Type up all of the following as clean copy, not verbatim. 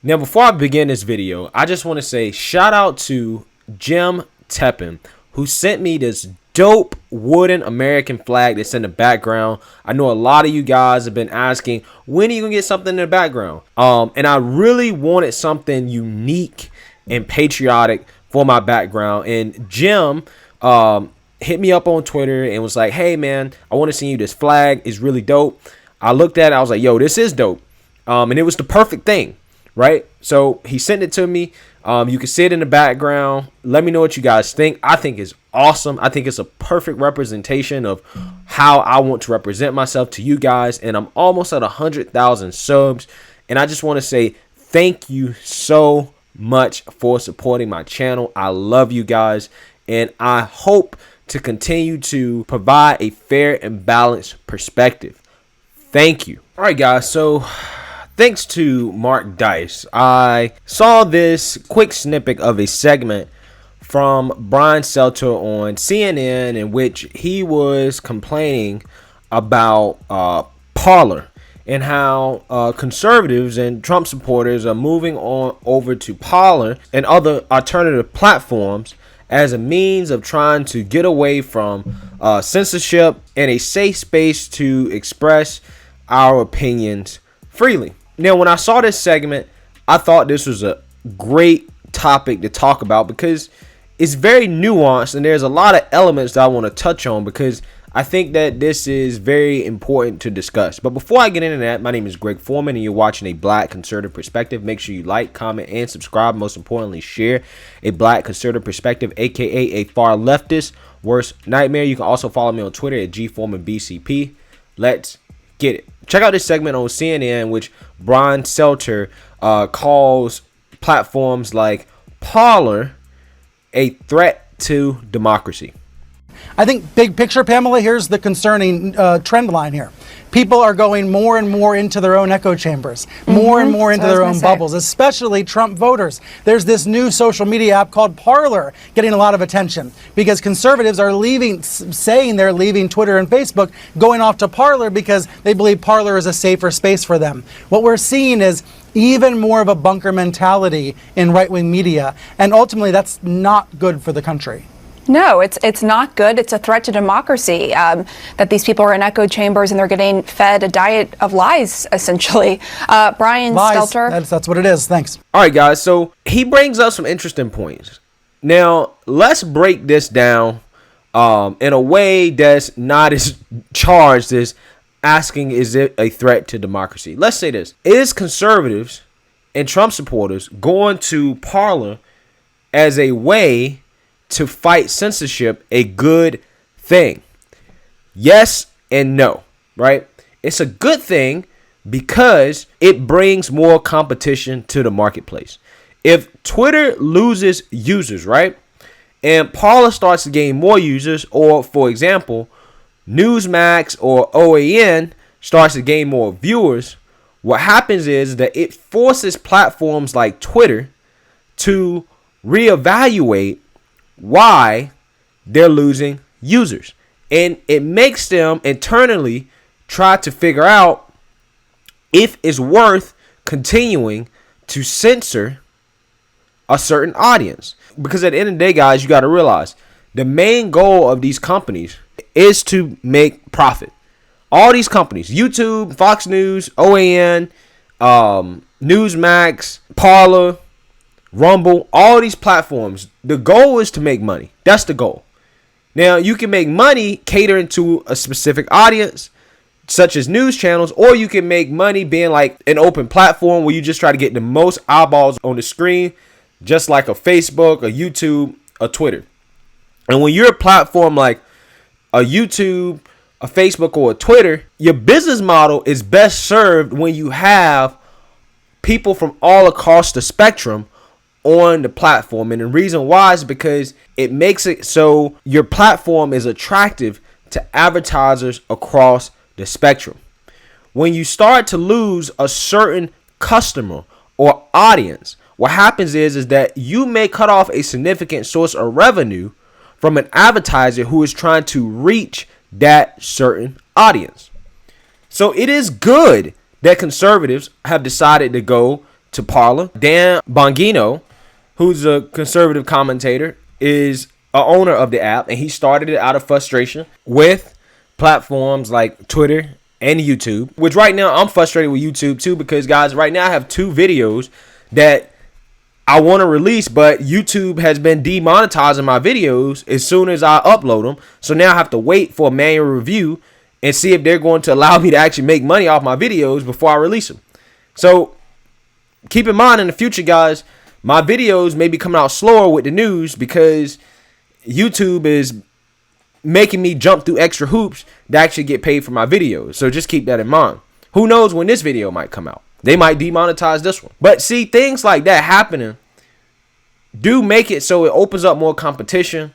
Now, before I begin this video, I just want to say shout out to Jim Teppin, who sent me this dope wooden American flag that's in the background. I know a lot of you guys have been asking, when are you gonna get something in the background? And I really wanted something unique and patriotic for my background. And Jim hit me up on Twitter and was like, hey man, I want to send you this flag. It's really dope. I looked at it, I was like, yo, this is dope. And it was the perfect thing, right? So he sent it to me. You can see it in the background. Let me know what you guys think. I think it's awesome. I think it's a perfect representation of how I want to represent myself to you guys. And I'm almost at 100,000 subs. And I just want to say thank you so much for supporting my channel. I love you guys. And I hope to continue to provide a fair and balanced perspective. Thank you. All right, guys. So thanks to Mark Dice, I saw this quick snippet of a segment from Brian Stelter on CNN in which he was complaining about Parler and how conservatives and Trump supporters are moving on over to Parler and other alternative platforms as a means of trying to get away from censorship and a safe space to express our opinions freely. Now, when I saw this segment, I thought this was a great topic to talk about because it's very nuanced and there's a lot of elements that I want to touch on because I think that this is very important to discuss. But before I get into that, my name is Greg Foreman and you're watching A Black Conservative Perspective. Make sure you like, comment, and subscribe. Most importantly, share. A Black Conservative Perspective, aka a far leftist worst nightmare. You can also follow me on Twitter at GForemanBCP. Let's get it. Check out this segment on CNN in which Brian Stelter calls platforms like Parler a threat to democracy. I think big picture, Pamela, here's the concerning trend line here. People are going more and more into their own echo chambers, more and more into their own bubbles, especially Trump voters. There's this new social media app called Parler getting a lot of attention because conservatives are saying they're leaving Twitter and Facebook, going off to Parler because they believe Parler is a safer space for them. What we're seeing is even more of a bunker mentality in right-wing media, and ultimately that's not good for the country. No, it's not good. It's a threat to democracy that these people are in echo chambers and they're getting fed a diet of lies, essentially. Brian Stelter. That's what it is. Thanks. All right, guys. So he brings up some interesting points. Now, let's break this down in a way that's not as charged as asking, is it a threat to democracy? Let's say this. Is conservatives and Trump supporters going to Parler as a way to fight censorship a good thing? Yes and no, right? It's a good thing because it brings more competition to the marketplace. If Twitter loses users, right, and Parler starts to gain more users, or for example, Newsmax or OAN starts to gain more viewers, what happens is that it forces platforms like Twitter to reevaluate why they're losing users, and it makes them internally try to figure out if it's worth continuing to censor a certain audience. Because at the end of the day, guys, you got to realize the main goal of these companies is to make profit. All these companies, YouTube, Fox News, OAN, Newsmax, Parler, Rumble, all these platforms, the goal is to make money. That's the goal. Now, you can make money catering to a specific audience, such as news channels, or you can make money being like an open platform where you just try to get the most eyeballs on the screen, just like a Facebook, a YouTube, a Twitter. And when you're a platform like a YouTube, a Facebook, or a Twitter, your business model is best served when you have people from all across the spectrum on the platform. And the reason why is because it makes it so your platform is attractive to advertisers across the spectrum. When you start to lose a certain customer or audience, what happens is that you may cut off a significant source of revenue from an advertiser who is trying to reach that certain audience. So it is good that conservatives have decided to go to Parler. Dan Bongino, who's a conservative commentator, is a owner of the app, and he started it out of frustration with platforms like Twitter and YouTube, which right now I'm frustrated with YouTube too, because guys, right now I have 2 videos that I want to release, but YouTube has been demonetizing my videos as soon as I upload them. So now I have to wait for a manual review and see if they're going to allow me to actually make money off my videos before I release them. So keep in mind in the future, guys, my videos may be coming out slower with the news because YouTube is making me jump through extra hoops to actually get paid for my videos. So just keep that in mind. Who knows when this video might come out? They might demonetize this one. But see, things like that happening do make it so it opens up more competition,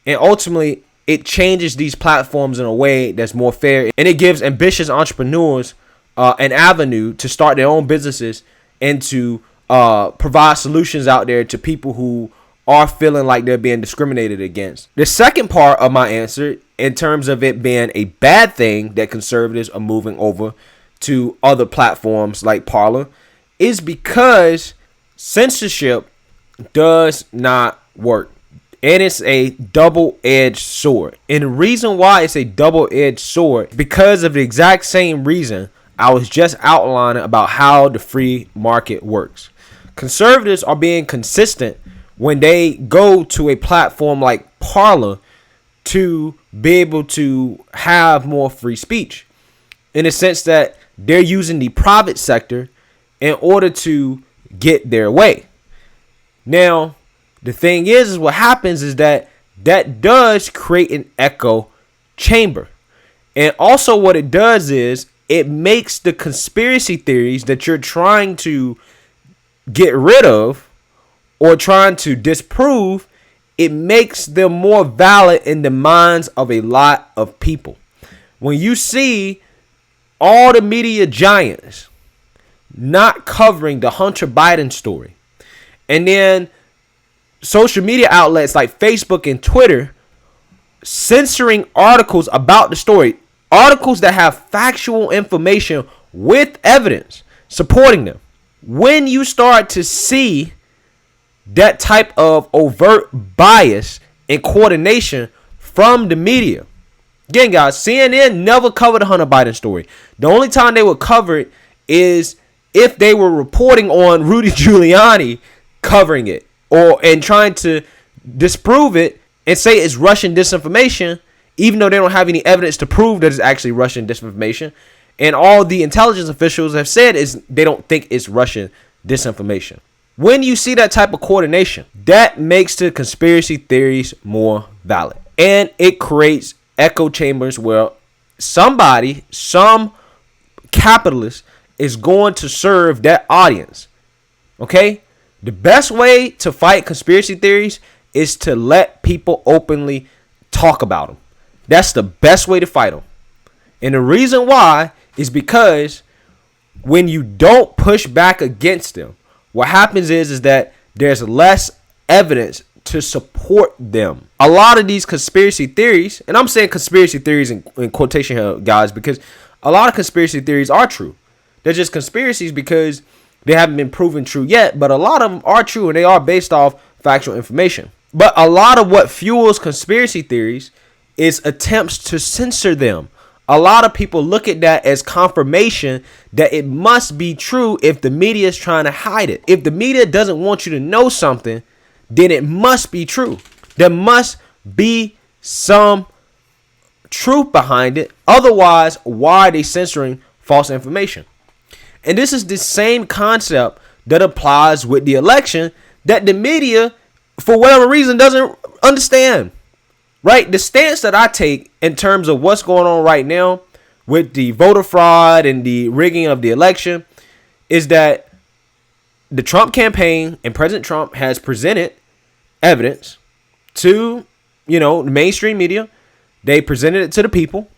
and ultimately it changes these platforms in a way that's more fair, and it gives ambitious entrepreneurs an avenue to start their own businesses and to provide solutions out there to people who are feeling like they're being discriminated against. The second part of my answer, in terms of it being a bad thing that conservatives are moving over to other platforms like Parler, is because censorship does not work. And it's a double-edged sword. And the reason why it's a double-edged sword, because of the exact same reason I was just outlining about how the free market works. Conservatives are being consistent when they go to a platform like Parler to be able to have more free speech, in the sense that they're using the private sector in order to get their way. Now, the thing is what happens is that does create an echo chamber. And also what it does is it makes the conspiracy theories that you're trying to get rid of or trying to disprove, it makes them more valid in the minds of a lot of people. When you see all the media giants not covering the Hunter Biden story, and then social media outlets like Facebook and Twitter censoring articles about the story, articles that have factual information with evidence supporting them. When you start to see that type of overt bias and coordination from the media, again, guys, CNN never covered the Hunter Biden story. The only time they would cover it is if they were reporting on Rudy Giuliani covering it, and trying to disprove it and say it's Russian disinformation, even though they don't have any evidence to prove that it's actually Russian disinformation. And all the intelligence officials have said is they don't think it's Russian disinformation. When you see that type of coordination, that makes the conspiracy theories more valid. And it creates echo chambers where some capitalist is going to serve that audience. Okay? The best way to fight conspiracy theories is to let people openly talk about them. That's the best way to fight them. And the reason why is because when you don't push back against them, what happens is that there's less evidence to support them. A lot of these conspiracy theories, and I'm saying conspiracy theories in quotation here, guys, because a lot of conspiracy theories are true. They're just conspiracies because they haven't been proven true yet, but a lot of them are true and they are based off factual information. But a lot of what fuels conspiracy theories is attempts to censor them. A lot of people look at that as confirmation that it must be true if the media is trying to hide it. If the media doesn't want you to know something, then it must be true. There must be some truth behind it. Otherwise, why are they censoring false information? And this is the same concept that applies with the election that the media, for whatever reason, doesn't understand. Right? The stance that I take in terms of what's going on right now with the voter fraud and the rigging of the election is that the Trump campaign and President Trump has presented evidence to, the mainstream media. They presented it to the people,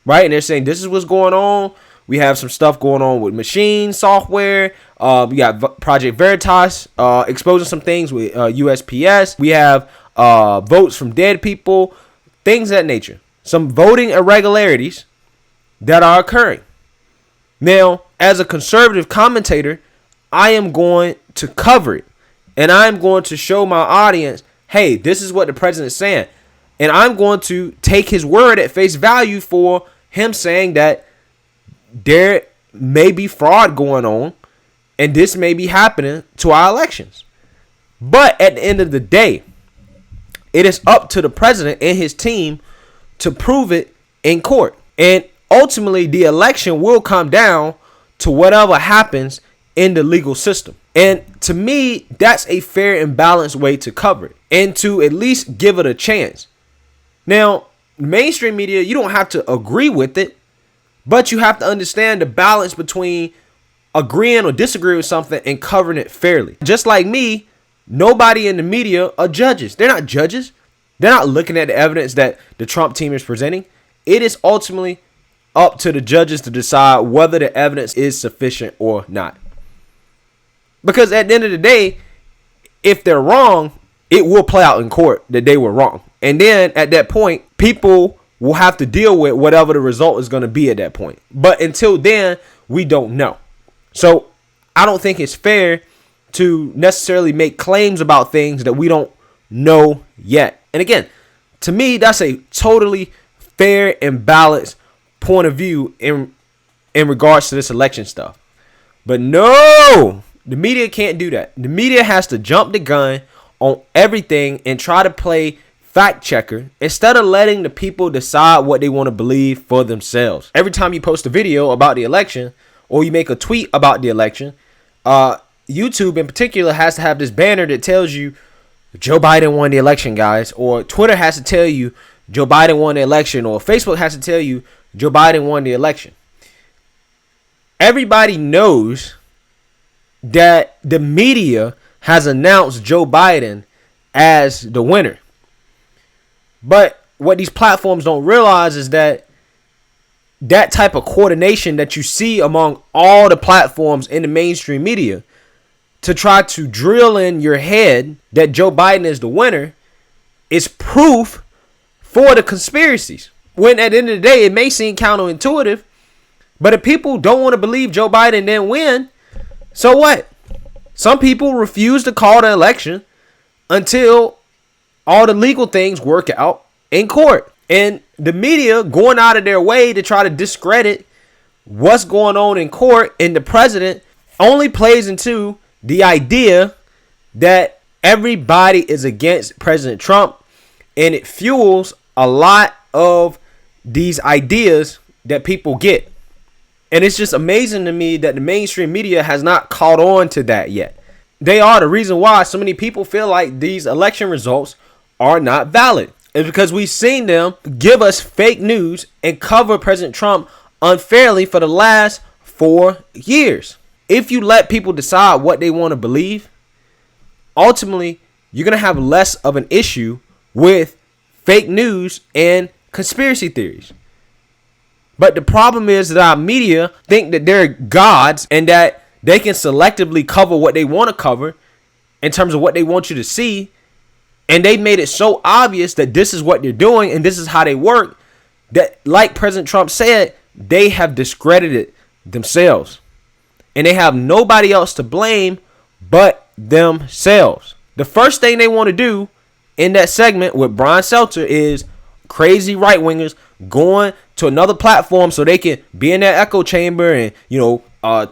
right? And they're saying this is what's going on. We have some stuff going on with machine software. We got Project Veritas exposing some things with USPS. We have votes from dead people, things of that nature. Some voting irregularities that are occurring. Now, as a conservative commentator, I am going to cover it. And I'm going to show my audience, hey, this is what the president is saying. And I'm going to take his word at face value for him saying that there may be fraud going on and this may be happening to our elections. But at the end of the day, it is up to the president and his team to prove it in court. And ultimately, the election will come down to whatever happens in the legal system. And to me, that's a fair and balanced way to cover it and to at least give it a chance. Now, mainstream media, you don't have to agree with it, but you have to understand the balance between agreeing or disagreeing with something and covering it fairly. Just like me, nobody in the media are judges. They're not judges. They're not looking at the evidence that the Trump team is presenting. It is ultimately up to the judges to decide whether the evidence is sufficient or not. Because at the end of the day, if they're wrong, it will play out in court that they were wrong. And then at that point, people will have to deal with whatever the result is going to be at that point. But until then, we don't know. So I don't think it's fair to necessarily make claims about things that we don't know yet. And again, to me, that's a totally fair and balanced point of view in regards to this election stuff. But no, the media can't do that. The media has to jump the gun on everything and try to play fact checker instead of letting the people decide what they want to believe for themselves. Every time you post a video about the election or you make a tweet about the election, YouTube in particular has to have this banner that tells you Joe Biden won the election, guys. Or Twitter has to tell you Joe Biden won the election. Or Facebook has to tell you Joe Biden won the election. Everybody knows that the media has announced Joe Biden as the winner. But what these platforms don't realize is that that type of coordination that you see among all the platforms in the mainstream media to try to drill in your head that Joe Biden is the winner is proof for the conspiracies. When at the end of the day, it may seem counterintuitive, but if people don't want to believe Joe Biden didn't win, so what? Some people refuse to call the election until all the legal things work out in court. And the media going out of their way to try to discredit what's going on in court, and the president only plays into the idea that everybody is against President Trump, and it fuels a lot of these ideas that people get. And it's just amazing to me that the mainstream media has not caught on to that yet. They are the reason why so many people feel like these election results are not valid. It's because we've seen them give us fake news and cover President Trump unfairly for the last 4 years. If you let people decide what they want to believe, ultimately, you're going to have less of an issue with fake news and conspiracy theories. But the problem is that our media think that they're gods and that they can selectively cover what they want to cover in terms of what they want you to see. And they made it so obvious that this is what they're doing and this is how they work that, like President Trump said, they have discredited themselves. And they have nobody else to blame but themselves. The first thing they want to do in that segment with Brian Stelter is crazy right-wingers going to another platform so they can be in that echo chamber and,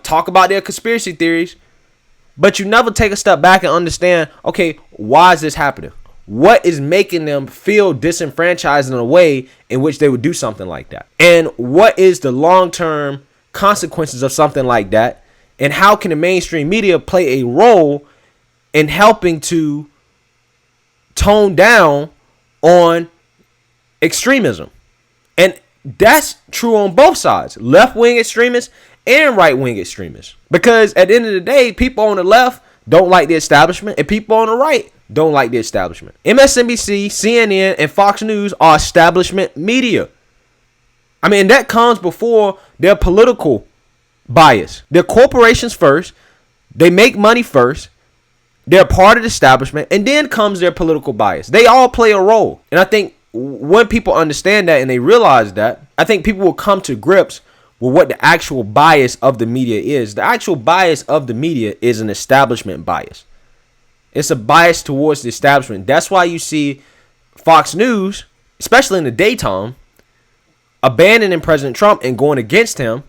talk about their conspiracy theories. But you never take a step back and understand, okay, why is this happening? What is making them feel disenfranchised in a way in which they would do something like that? And what is the long-term consequences of something like that? And how can the mainstream media play a role in helping to tone down on extremism? And that's true on both sides, left-wing extremists and right-wing extremists. Because at the end of the day, people on the left don't like the establishment and people on the right don't like the establishment. MSNBC, CNN, and Fox News are establishment media. I mean, that comes before their political bias. They're corporations first. They make money first. They're part of the establishment. And then comes their political bias. They all play a role. And I think when people understand that and they realize that, I think people will come to grips with what the actual bias of the media is. The actual bias of the media is an establishment bias. It's a bias towards the establishment. That's why you see Fox News, especially in the daytime, abandoning President Trump and going against him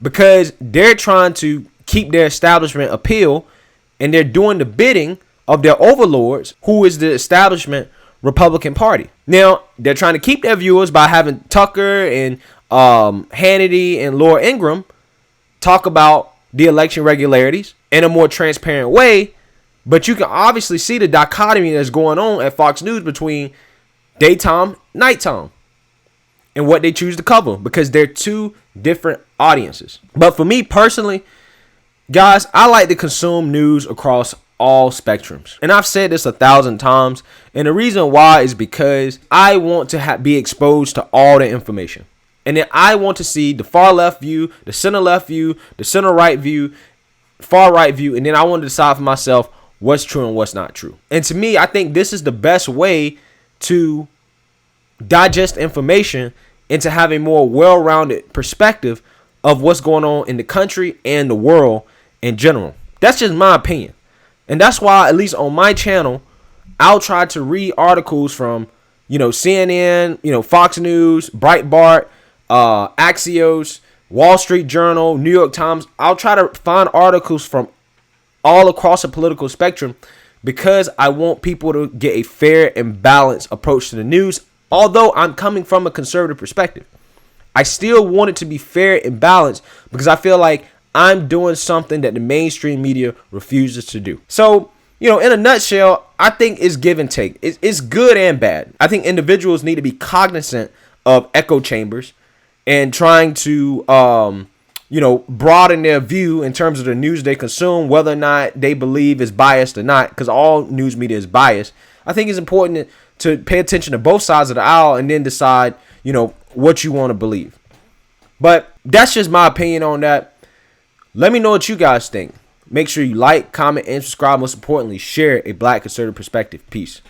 because they're trying to keep their establishment appeal, and they're doing the bidding of their overlords, who is the establishment Republican Party. Now, they're trying to keep their viewers by having Tucker and Hannity and Laura Ingraham talk about the election regularities in a more transparent way, but you can obviously see the dichotomy that's going on at Fox News between daytime, nighttime, and what they choose to cover, because they're two different audiences. But for me personally, guys, I like to consume news across all spectrums. And I've said this 1,000 times. And the reason why is because I want to be exposed to all the information. And then I want to see the far left view, the center left view, the center right view, far right view. And then I want to decide for myself what's true and what's not true. And to me, I think this is the best way to digest information and to have a more well-rounded perspective of what's going on in the country and the world in general. That's just my opinion. And that's why, at least on my channel, I'll try to read articles from, CNN, Fox News, Breitbart, Axios, Wall Street Journal, New York Times. I'll try to find articles from all across the political spectrum because I want people to get a fair and balanced approach to the news. Although I'm coming from a conservative perspective, I still want it to be fair and balanced because I feel like I'm doing something that the mainstream media refuses to do. So, in a nutshell, I think it's give and take. It's good and bad. I think individuals need to be cognizant of echo chambers and trying to, broaden their view in terms of the news they consume, whether or not they believe is biased or not, because all news media is biased. I think it's important to pay attention to both sides of the aisle and then decide, what you want to believe. But that's just my opinion on that. Let me know what you guys think. Make sure you like, comment, and subscribe. Most importantly, share a Black conservative perspective. Peace.